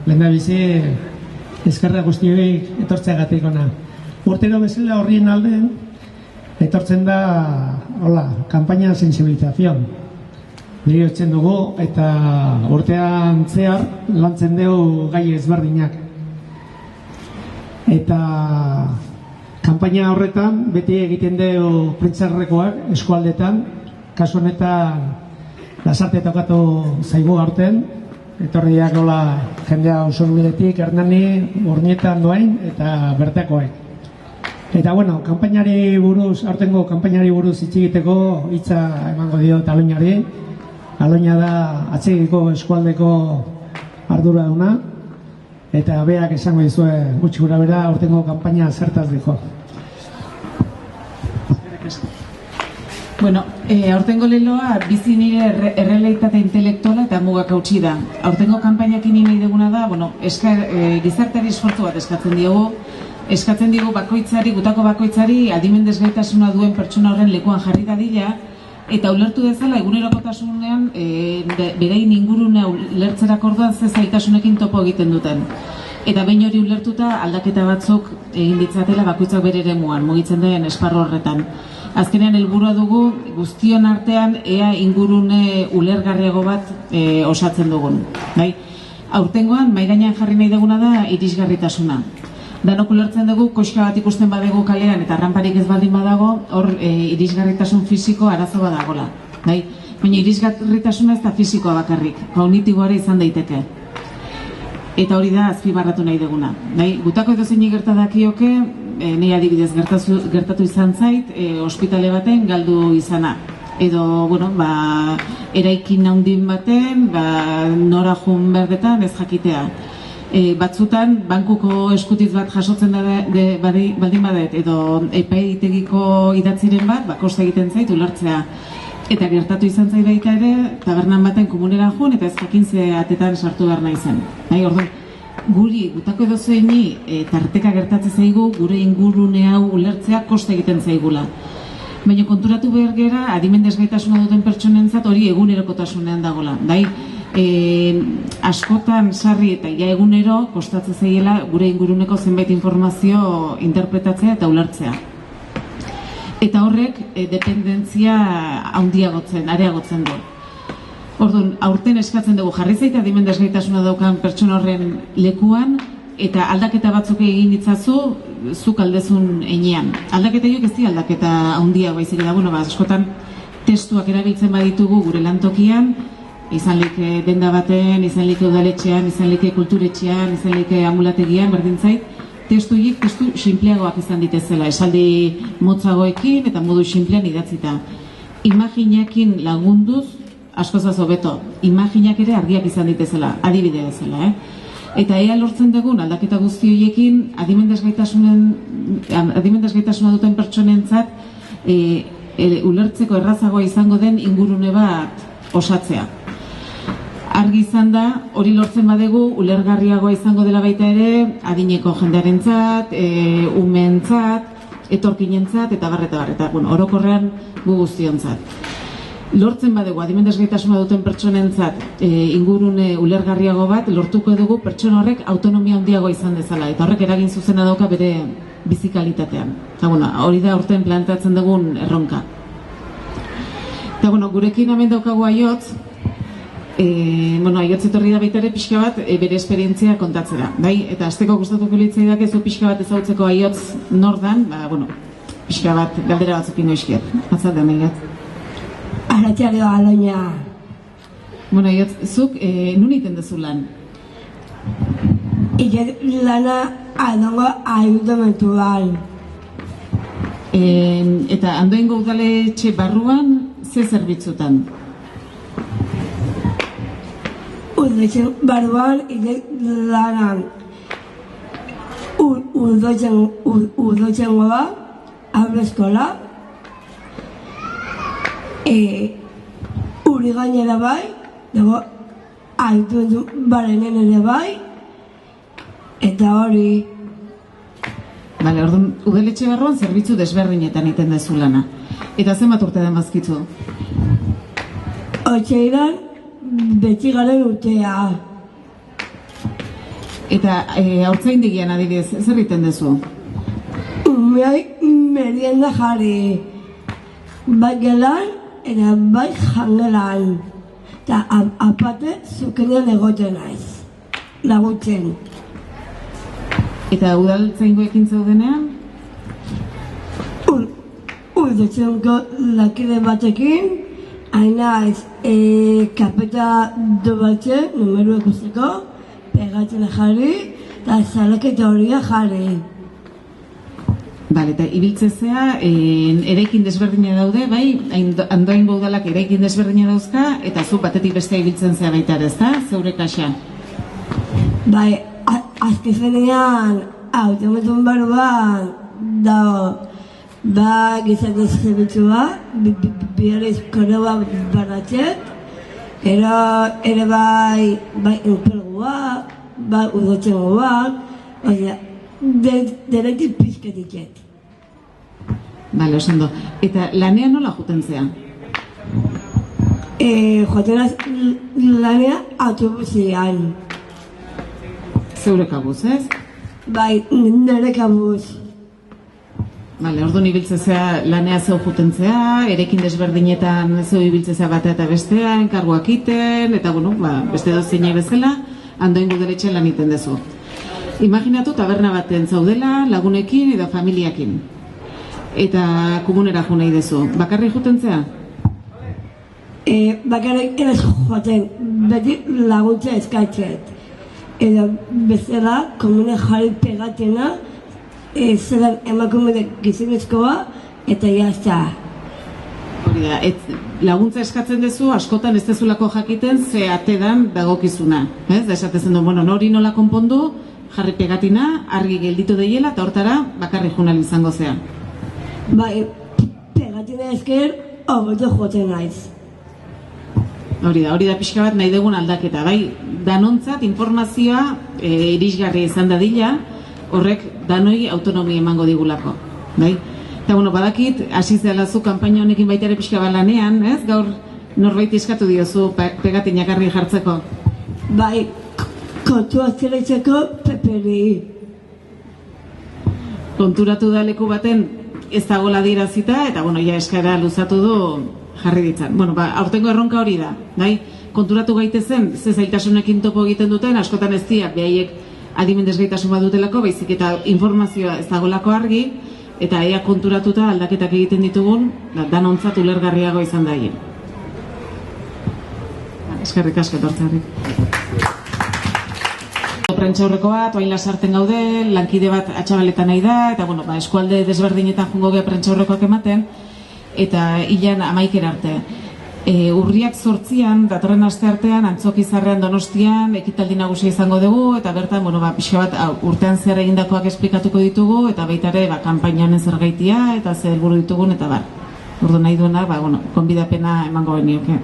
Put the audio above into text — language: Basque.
lehendabizi eskerra guztioi etortzeagatik ona. Urtero bezala horrien alden, etortzen da, kampaina sensibilización. Diriotzen dugu eta urtean zehar lantzen dugu gai ezberdinak. Eta kanpaina horretan beti egiten dugu prentsarrekoak eskualdetan, kasu honetan Lasarte tokatu zaigu aurten, etorriak jendea Usurbiletik, Hernani, Urnietan doain eta bertakoek. Eta kanpainari buruz, aurtengo kanpainari buruz hitz egiteko hitza emango dio Aloñari. Aloña da atsegiko eskualdeko arduraduna eta beak esango dizue gutxi gora bera aurtengo kanpaina zertaz dijo. Bueno, aurtengo leloa bizi nire errealitate intelektuala eta mugak hautsi da. Aurtengo kanpainekin nahi duguna da, gizarteari esfortzu bat eskatzen digu bakoitzari, gutako bakoitzari adimen desgaitasuna duen pertsona horren lekuan jarri dadila, eta ulertu dezala egunerokotasunean berain ingurunea ulertzerak orduan ze zailtasunekin topo egiten duten. Eta behin hori ulertuta aldaketa batzuk egin ditzatela bakoitzak bere eremuan, mugitzen den esparru horretan. Azkenean helburua dugu guztion artean ea ingurune ulergarriago bat osatzen dugun. Aurtengoan mahai gainean jarri nahi duguna da irisgarritasuna. Danok ulertzen dugu koxka bat ikusten badegu kalean eta arranparik ez baldin badago, hor irisgarritasun fisiko arazo badagola. Baina irisgarritasuna ez da fisikoa bakarrik, kognitiboa izan daiteke. Eta hori da azpimarratu nahi duguna. Gutako edozein gerta dakioke, nahi adibidez gertatu izan zait, ospitale baten galdu izana. Edo, eraikin handin baten, nora jun berdetan ez jakitea. Batzutan, bankuko eskutiz bat jasotzen baldin badet, edo epaitegiko idatziren bat, kosta egiten zait ulertzea. Eta gertatu izan zait baita ere, tabernan baten komunera jun, eta ez jakin ze atetan sartu behar nahi zen. Orduan, guri, gutako edozeini, tarteka gertatzen zaigu, gure ingurune hau ulertzea kosta egiten zaigula. Baina konturatu behar gera, adimen desgaitasuna duten pertsonentzat hori egunerokotasunean dagoela. Askotan sarri eta ia egunero kostatzen zaiela gure inguruneko zenbait informazio interpretatzea eta ulertzea. Eta horrek dependentzia areagotzen du. Orduan, aurten eskatzen dugu jarri zaita adimen desgaitasuna daukan pertsona horren lekuan eta aldaketa batzuk egin ditzazu zuk aldezun heinean. Aldaketa joak ez di aldaketa handia baizik da, askotan testuak erabiltzen baditugu gure lantokian, izan like denda baten, izan like udaletxean, izan like kulturetxean, izan like ambulategian, berdin zait, testu sinpleagoak izan ditezela, esaldi motzagoekin eta modu sinplean idatzita. Imaginakin lagunduz, askozaz hobeto, imaginak ere argiak izan ditezela, adibide bezala, Eta ea lortzen dugun aldaketa guzti horiekin adimen desgaitasuna duten pertsonentzat ulertzeko errazagoa izango den ingurune bat osatzea. Argi izan da, hori lortzen badegu, ulergarriagoa izango dela baita ere, adineko jendearentzat, umeentzat, etorkinentzat, eta barreta. Orokorrean gu guztiontzat. Lortzen badegu, adimen desgaitasuna duten pertsonentzat ingurune ulergarriago bat, lortuko dugu pertsona horrek autonomia handiagoa izan dezala, eta horrek eragin zuzena dauka bere bizikalitatean. Hori da urten plantatzen dugun erronka. Eta gurekin hemen daukagu Aiotz, Aiotz etorri da baita ere pixka bat bere esperientzia kontatzera. Eta azteko gustatuko litzaidak ez du pixka bat ezagutzeko Aiotz nordan, pixka bat galdera batzuk ingo iskiat. Matzaldean, Aiotz. Arratxaleo, Aloña. Aiotz, zuk nun iten duzu lan? Ite lana adongo ayudamentuan. Eta Andoaingo udaletxe barruan ze zerbitzutan? Udaletxe barruan ite lanan udaletxengo da, aurre eskola, uri gainera bai, dago aitu barenen ere bai, eta hori. Orduan, udaletxe barruan zerbitzu desberdinetan iten dezu lana. Eta zenbat urte den bazkitzu? Otseiran, betxigaren urtea. Eta haurtzaindegian adibidez, zer egiten duzu? Merienda jarri, bai gelan eta bai jangelan. Eta aparte zukenean egoten naiz, lagutzen. Eta udaltzaingoekin zaudenean? Udaltzaingo lakide batekin, hain naiz kapeta dobaltzen, numeru ikusteko, pegatzen jarri, eta salaketa horia jarri. Bale, eta ibiltzezea, eraikin desberdina daude, bai? Andoaingo udalak eraikin desberdina dauzka, eta zu batetik bestea ibiltzen zea baita ere, ezta? Zeure kaxa? Bai, azkenean autometun barruan dago, ba gizarte zerbitzua, biarez koroa baratzet, ere bai enplegua, bai udotxegoak, deretik pizketiket. Bale, osando. Eta lanean nola juten zea? Jotenaz lanea autobusian. Zeure kabuz, ez? Bai, nire kabuz. Bale, orduan ibiltzezea lanea zeu jutentzea, erekin desberdinetan zeu ibiltzezea batea eta bestea, enkarguak iten, eta bueno, beste dozeinak bezala, Andoaingo udaletxean lan iten dezu. Imaginatu taberna baten zaudela, lagunekin edo familiakin. Eta komunera jo nahi dezu. Bakarrik jutentzea? Bakarrik ez joaten, beti laguntza eskatzet. Edo bezala, komune jarri pegatena, zelan emakume gizonezkoa, eta jazta. Hori da, laguntza eskatzen dezu, askotan ez dezulako jakiten ze atedan dagokizuna. Ez? Da esatezen du, bueno, nori nola konpondu, jarri pegatina, argi gelditu deiela, eta hortara bakarrik junal izango zea. Bai, pegatina esker, hobeto joaten naiz. Hori da pixka bat nahi dugun aldaketa, bai, danontzat informazioa irisgarri izan dadila, horrek danoi autonomia emango digulako, bai? Eta bueno, badakit, hasi zela zu kanpaina honekin baita ere pixka bat lanean, ez? Gaur norbait eskatu diozu pegatinak argi jartzeko. Bai, kontua zeraitzeko peperi. Konturatu da leku baten ez dagoela dirazita, eta bueno, ja eskaera luzatu du jarri ditzan. Bueno, aurtengo erronka hori da, bai? Konturatu gaitezen, ze zailtasunekin topo egiten duten, askotan ez diak, behaiek adimen desgaitasun bat dutelako, baizik eta informazioa ez dagoelako argi, eta ea konturatuta aldaketak egiten ditugun, danontzat ulergarriago izan daien. Eskerrik asko etortzearrik. Prentxaurreko bat, oain lasarten gaude, lankide bat atxabaletan nahi da, eta bueno, eskualde desberdinetan jungo geha prentxaurrekoak ematen, eta hilan 11 arte. Urriak 8an, datorren aste artean, Antzokizarrean Donostian, ekitaldi nagusia izango dugu, eta bertan, bueno, pixka bat urtean zer egindakoak esplikatuko ditugu, eta baita ere, kanpainan zergaitia, eta zer helburu ditugun, eta bar. Ordu nahi duena, konbidapena emango genioke.